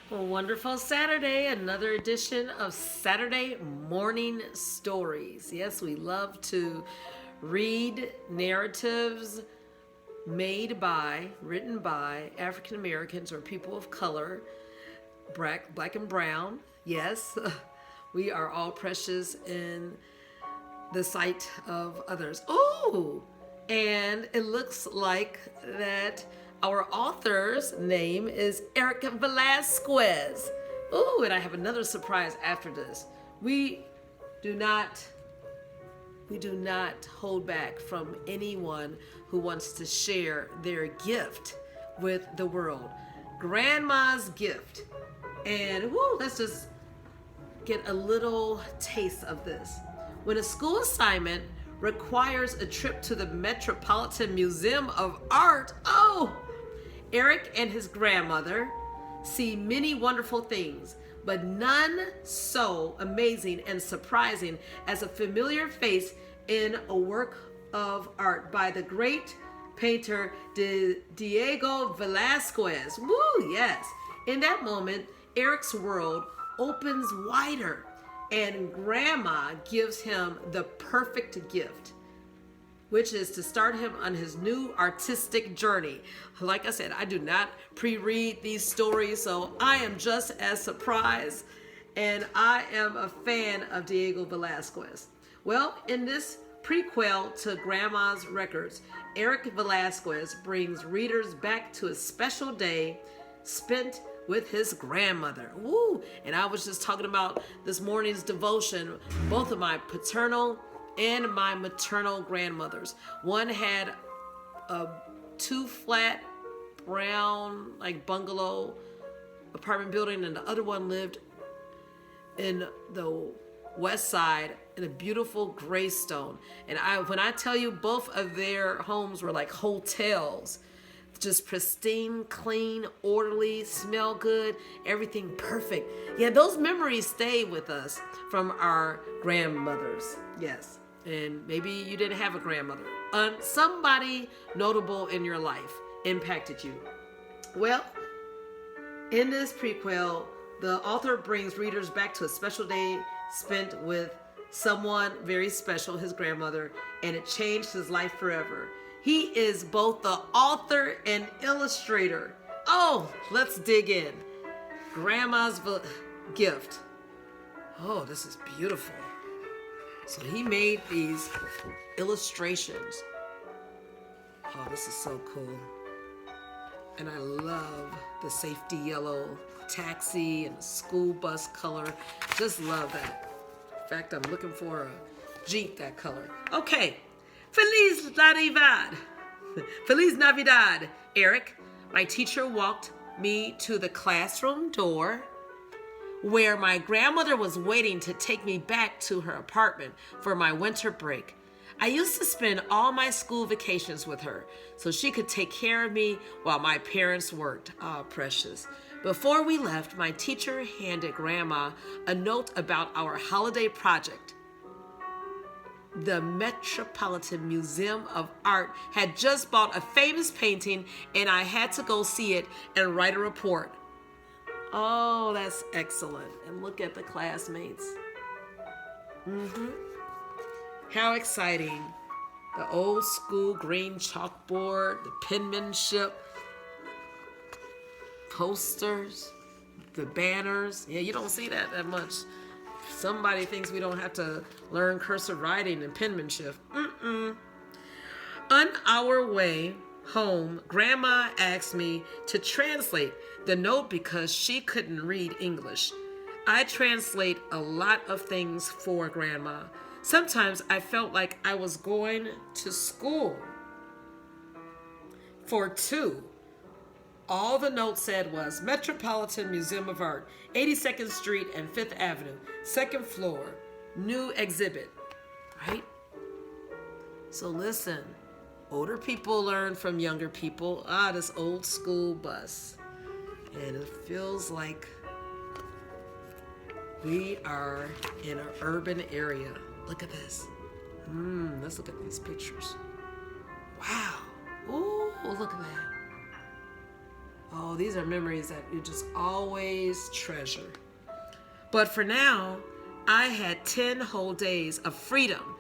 A wonderful Saturday, another edition of Saturday Morning Stories. Yes, we love to read narratives written by African Americans or people of color, black and brown. Yes, we are all precious in the sight of others. Oh, and it looks like that our author's name is Eric Velasquez. Oh, and I have another surprise after this. We do not hold back from anyone who wants to share their gift with the world. Grandma's gift. And let's just get a little taste of this. When a school assignment requires a trip to the Metropolitan Museum of Art, Eric and his grandmother see many wonderful things, but none so amazing and surprising as a familiar face in a work of art by the great painter Diego Velázquez. Woo, yes. In that moment, Eric's world opens wider, and Grandma gives him the perfect gift, which is to start him on his new artistic journey. Like I said, I do not pre-read these stories, so I am just as surprised, and I am a fan of Diego Velázquez. Well, in this prequel to Grandma's Records, Eric Velasquez brings readers back to a special day spent with his grandmother. Woo! And I was just talking about this morning's devotion, both of my paternal and my maternal grandmothers. One had a 2-flat brown bungalow apartment building, and the other one lived in the west side in a beautiful gray stone. And when I tell you, both of their homes were like hotels, just pristine, clean, orderly, smell good, everything perfect. Yeah, those memories stay with us from our grandmothers. Yes. And maybe you didn't have a grandmother. Somebody notable in your life impacted you. Well, in this prequel, the author brings readers back to a special day spent with someone very special, his grandmother, and it changed his life forever. He is both the author and illustrator. Oh, let's dig in. Grandma's gift. Oh, this is beautiful. So he made these illustrations. Oh, this is so cool. And I love the safety yellow taxi and school bus color. Just love that. In fact, I'm looking for a Jeep that color. Okay. Feliz Navidad. Feliz Navidad, Eric. My teacher walked me to the classroom door where my grandmother was waiting to take me back to her apartment for my winter break. I used to spend all my school vacations with her so she could take care of me while my parents worked. Oh, precious. Before we left, my teacher handed Grandma a note about our holiday project. The Metropolitan Museum of Art had just bought a famous painting, and I had to go see it and write a report. Oh, that's excellent. And look at the classmates. How exciting. The old school green chalkboard, the penmanship, posters, the banners. Yeah, you don't see that much. Somebody thinks we don't have to learn cursive writing and penmanship. On our way home, Grandma asked me to translate the note because she couldn't read English. I translate a lot of things for Grandma. Sometimes I felt like I was going to school for two. All the note said was Metropolitan Museum of Art, 82nd Street and 5th Avenue, 2nd floor, new exhibit, right? So listen, older people learn from younger people. This old school bus. And it feels like we are in an urban area. Look at this. Let's look at these pictures. Wow. Ooh, look at that. Oh, these are memories that you just always treasure. But for now, I had 10 whole days of freedom,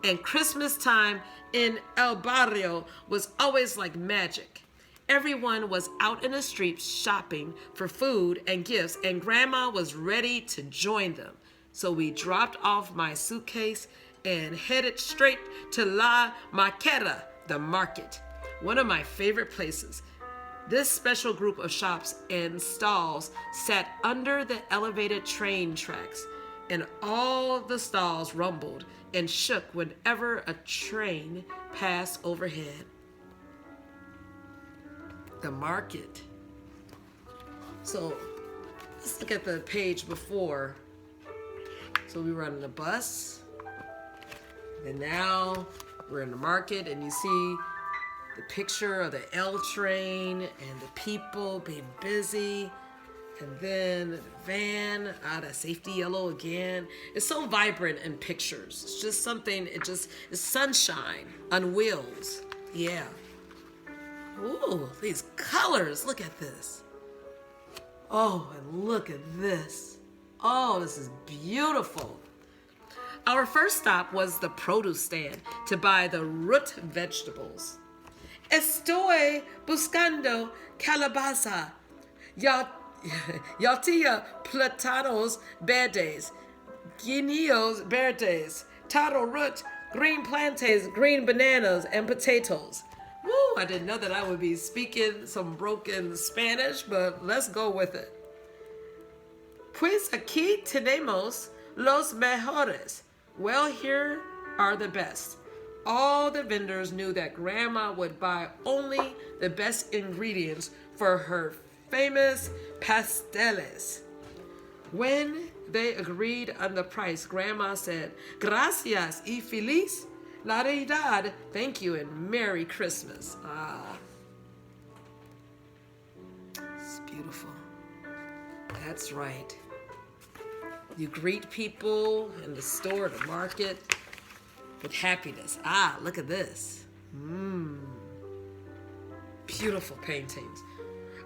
and Christmas time in El Barrio was always like magic. Everyone was out in the streets shopping for food and gifts, and Grandma was ready to join them. So we dropped off my suitcase and headed straight to La Marqueta, the market, one of my favorite places. This special group of shops and stalls sat under the elevated train tracks, and all the stalls rumbled and shook whenever a train passed overhead. The market. So let's look at the page before. So we were on the bus, and now we're in the market, and you see the picture of the L train and the people being busy, and then the van, that safety yellow again. It's so vibrant in pictures. It's just something, it's sunshine on wheels. Yeah. Ooh, these colors, look at this. Oh, and look at this. Oh, this is beautiful. Our first stop was the produce stand to buy the root vegetables. Estoy buscando calabaza, yatilla platanos verdes, guineos verdes, taro root, green plantains, green bananas, and potatoes. Woo, I didn't know that I would be speaking some broken Spanish, but let's go with it. Pues aquí tenemos los mejores. Well, here are the best. All the vendors knew that Grandma would buy only the best ingredients for her famous pasteles. When they agreed on the price, Grandma said, "Gracias y feliz Navidad." Thank you and Merry Christmas. It's beautiful. That's right. You greet people in the store, the market, with happiness. Look at this. Beautiful paintings.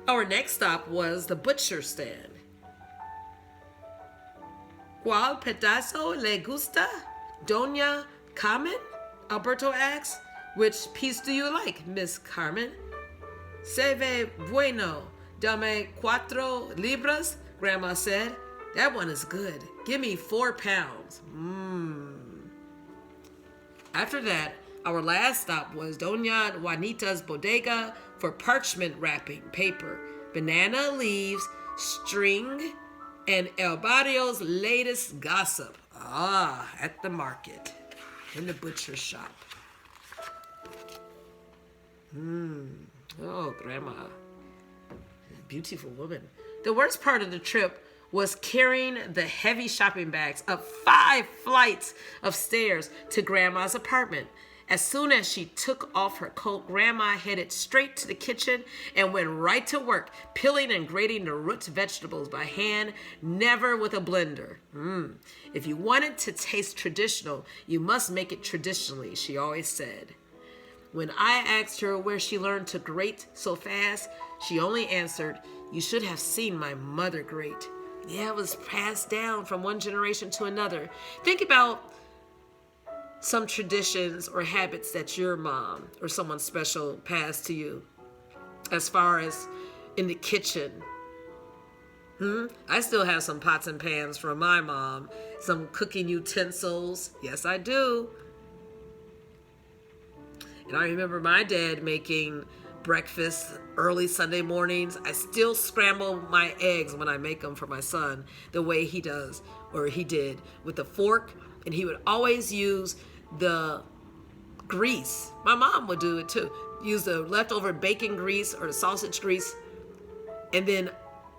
Our next stop was the butcher stand. ¿Cuál pedazo le gusta, Doña Carmen? Alberto asks. Which piece do you like, Miss Carmen? Se ve bueno. Dame 4 libras, Grandma said. That one is good. Give me 4 pounds. After that, our last stop was Doña Juanita's bodega for parchment wrapping paper, banana leaves, string, and El Barrio's latest gossip. At the market, in the butcher shop. Oh, Grandma. Beautiful woman. The worst part of the trip was carrying the heavy shopping bags up 5 flights of stairs to Grandma's apartment. As soon as she took off her coat, Grandma headed straight to the kitchen and went right to work, peeling and grating the root vegetables by hand, never with a blender. If you want it to taste traditional, you must make it traditionally, she always said. When I asked her where she learned to grate so fast, she only answered, "You should have seen my mother grate." Yeah, it was passed down from one generation to another. Think about some traditions or habits that your mom or someone special passed to you as far as in the kitchen. I still have some pots and pans from my mom, some cooking utensils. Yes, I do. And I remember my dad making breakfast early Sunday mornings. I still scramble my eggs when I make them for my son the way he does, or he did, with a fork, and he would always use the grease. My mom would do it too. Use the leftover bacon grease or the sausage grease, and then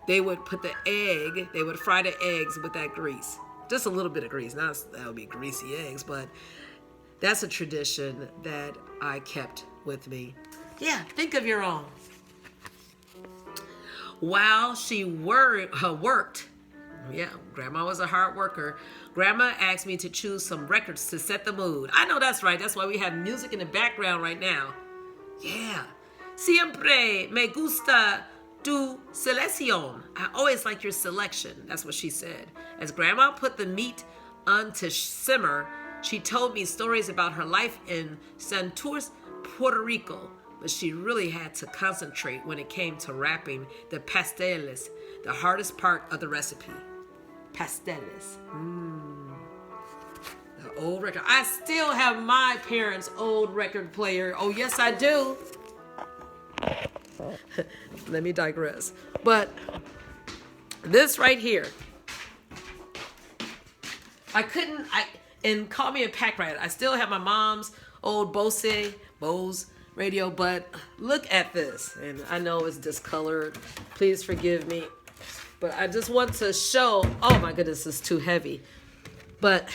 they would put the egg, they would fry the eggs with that grease. Just a little bit of grease, not that would be greasy eggs, but that's a tradition that I kept with me. Yeah, think of your own. While she worked, yeah, Grandma was a hard worker, Grandma asked me to choose some records to set the mood. I know that's right. That's why we have music in the background right now. Yeah. Siempre me gusta tu selección. I always like your selection. That's what she said. As Grandma put the meat on to simmer, she told me stories about her life in Santurce, Puerto Rico, but she really had to concentrate when it came to wrapping the pasteles, the hardest part of the recipe. Pasteles. The old record. I still have my parents' old record player. Oh, yes, I do. Let me digress. But this right here, and call me a pack rat. I still have my mom's old Bose radio, but look at this. And I know it's discolored. Please forgive me. But I just want to show, oh my goodness, it's too heavy. But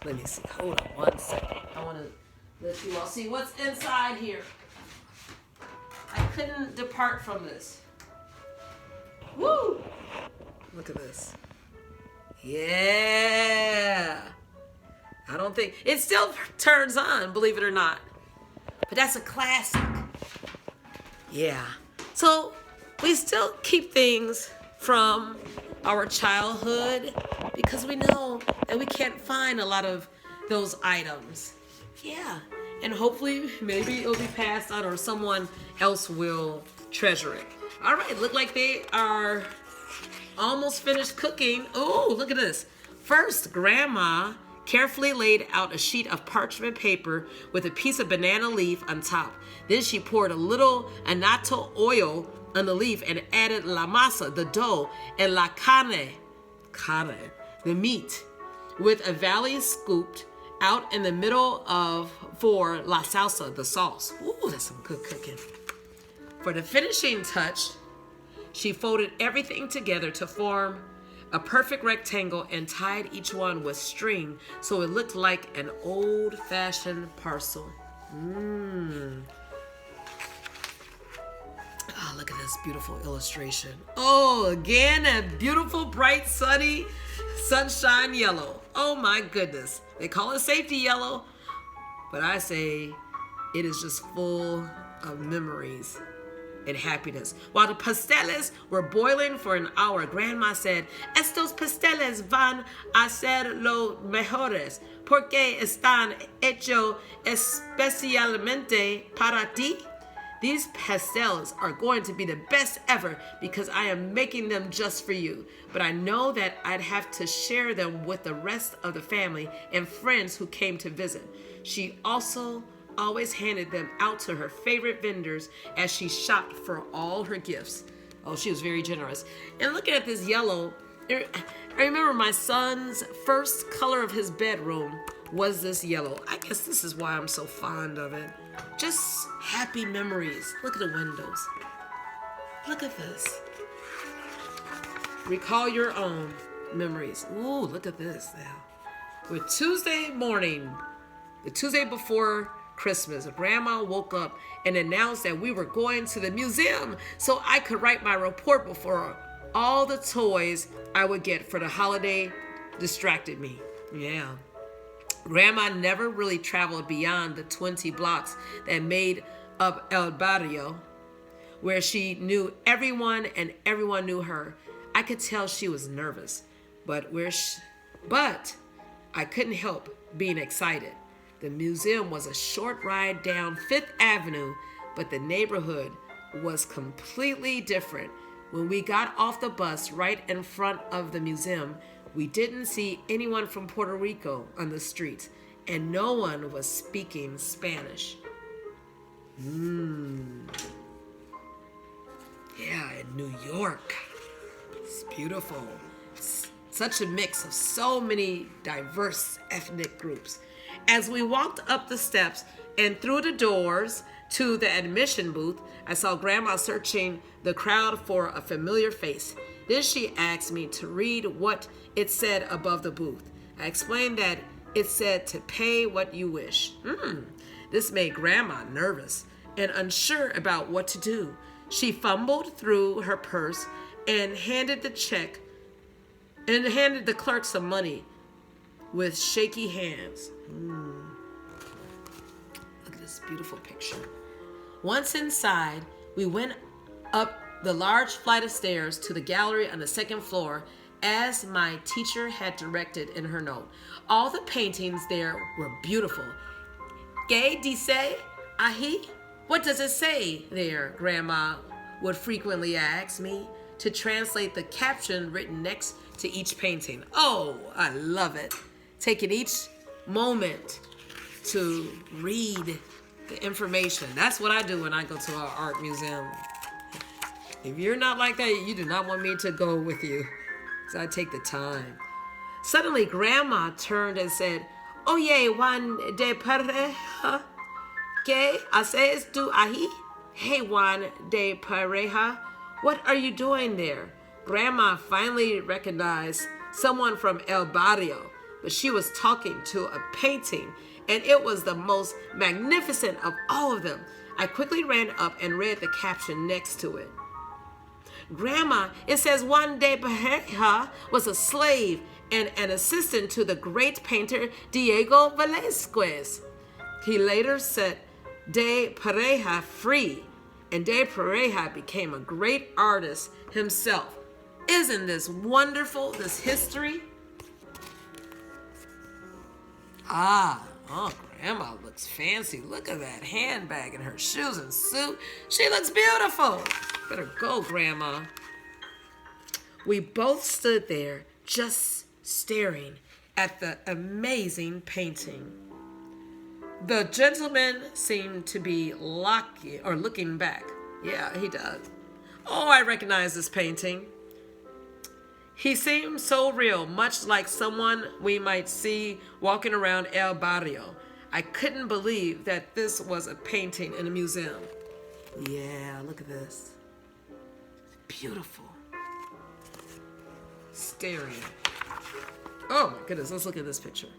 let me see, hold on one second. I want to let you all see what's inside here. I couldn't depart from this. Woo! Look at this. Yeah. I don't think, it still turns on, believe it or not. But that's a classic. Yeah. So we still keep things from our childhood because we know that we can't find a lot of those items. Yeah. And hopefully maybe it'll be passed on or someone else will treasure it. All right. Look like they are almost finished cooking. Oh, look at this. First, Grandma carefully laid out a sheet of parchment paper with a piece of banana leaf on top. Then she poured a little annatto oil on the leaf and added la masa, the dough, and la carne, the meat, with a valley scooped out in the middle for la salsa, the sauce. Ooh, that's some good cooking. For the finishing touch, she folded everything together to form a perfect rectangle and tied each one with string so it looked like an old-fashioned parcel. Oh, look at this beautiful illustration. Oh, again, a beautiful, bright, sunny, sunshine yellow. Oh my goodness. They call it safety yellow, but I say it is just full of memories and happiness. While the pasteles were boiling for an hour, Grandma said, "Estos pasteles van a ser los mejores porque están hechos especialmente para ti." These pastels are going to be the best ever because I am making them just for you. But I know that I'd have to share them with the rest of the family and friends who came to visit. She also always handed them out to her favorite vendors as she shopped for all her gifts. Oh, she was very generous. And looking at this yellow, I remember my son's first color of his bedroom was this yellow. I guess this is why I'm so fond of it. Just happy memories. Look at the windows. Look at this. Recall your own memories. Ooh, look at this now. With Tuesday morning, the Tuesday before Christmas, Grandma woke up and announced that we were going to the museum so I could write my report before all the toys I would get for the holiday distracted me. Yeah. Grandma never really traveled beyond the 20 blocks that made up El Barrio, where she knew everyone and everyone knew her. I could tell she was nervous, but I couldn't help being excited. The museum was a short ride down Fifth Avenue, but the neighborhood was completely different. When we got off the bus right in front of the museum, we didn't see anyone from Puerto Rico on the streets, and no one was speaking Spanish. Yeah, in New York. It's beautiful. It's such a mix of so many diverse ethnic groups. As we walked up the steps and through the doors to the admission booth, I saw Grandma searching the crowd for a familiar face. Then she asked me to read what it said above the booth. I explained that it said to pay what you wish. This made Grandma nervous and unsure about what to do. She fumbled through her purse and handed the clerk some money with shaky hands. Look at this beautiful picture. Once inside, we went up the large flight of stairs to the gallery on the second floor as my teacher had directed in her note. All the paintings there were beautiful. "Que dice ahí?" What does it say there? Grandma would frequently ask me to translate the caption written next to each painting. Oh, I love it. Taking each moment to read the information. That's what I do when I go to our art museum. If you're not like that, you do not want me to go with you. So I take the time. Suddenly, Grandma turned and said, "Oye, Juan de Pareja, ¿qué haces tú ahí?" "Hey, Juan de Pareja, what are you doing there?" Grandma finally recognized someone from El Barrio, but she was talking to a painting, and it was the most magnificent of all of them. I quickly ran up and read the caption next to it. "Grandma, it says Juan de Pareja was a slave and an assistant to the great painter Diego Velázquez. He later set de Pareja free, and de Pareja became a great artist himself." Isn't this wonderful, this history? Grandma looks fancy. Look at that handbag and her shoes and suit. She looks beautiful. Better go, Grandma. We both stood there just staring at the amazing painting. The gentleman seemed to be looking back. Yeah, he does. Oh, I recognize this painting. He seemed so real, much like someone we might see walking around El Barrio. I couldn't believe that this was a painting in a museum. Yeah, look at this. Beautiful. Staring. Oh my goodness, let's look at this picture.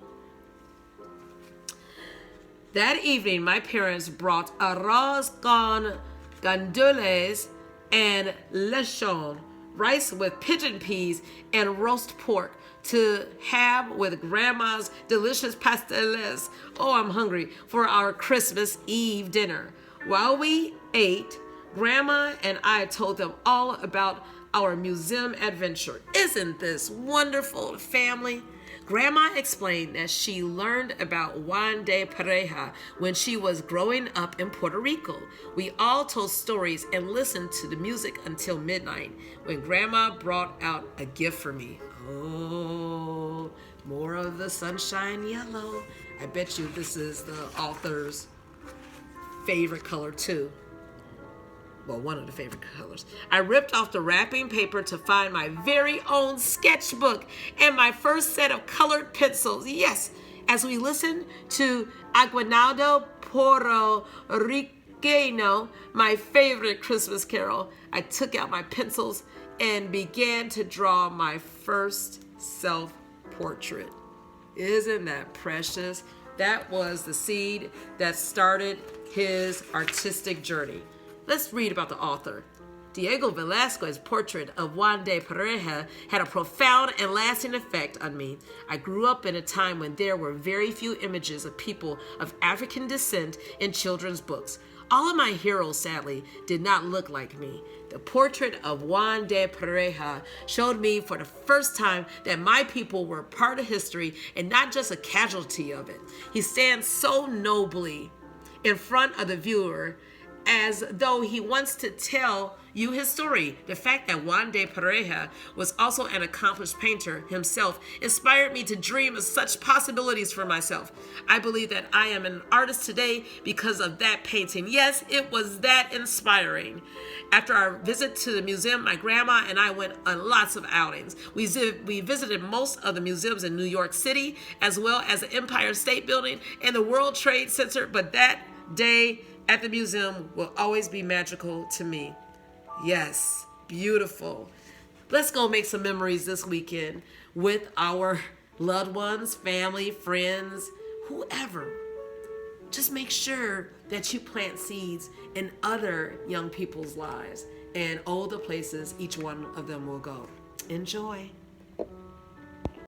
That evening, my parents brought arroz con gandules and lechon, rice with pigeon peas and roast pork to have with Grandma's delicious pasteles. Oh, I'm hungry, for our Christmas Eve dinner. While we ate, Grandma and I told them all about our museum adventure. Isn't this wonderful, family? Grandma explained that she learned about Juan de Pareja when she was growing up in Puerto Rico. We all told stories and listened to the music until midnight when Grandma brought out a gift for me. Oh, more of the sunshine yellow. I bet you this is the author's favorite color too. Well, one of the favorite colors. I ripped off the wrapping paper to find my very own sketchbook and my first set of colored pencils. Yes, as we listened to Aguinaldo Puerto Riqueño, my favorite Christmas carol, I took out my pencils and began to draw my first self-portrait. Isn't that precious? That was the seed that started his artistic journey. Let's read about the author. Diego Velázquez's portrait of Juan de Pareja had a profound and lasting effect on me. I grew up in a time when there were very few images of people of African descent in children's books. All of my heroes, sadly, did not look like me. The portrait of Juan de Pareja showed me for the first time that my people were part of history and not just a casualty of it. He stands so nobly in front of the viewer, as though he wants to tell you his story. The fact that Juan de Pareja was also an accomplished painter himself inspired me to dream of such possibilities for myself. I believe that I am an artist today because of that painting. Yes, it was that inspiring. After our visit to the museum, my grandma and I went on lots of outings. We visited most of the museums in New York City, as well as the Empire State Building and the World Trade Center, but that day at the museum will always be magical to me. Yes, beautiful. Let's go make some memories this weekend with our loved ones, family, friends, whoever. Just make sure that you plant seeds in other young people's lives and all the places each one of them will go. Enjoy.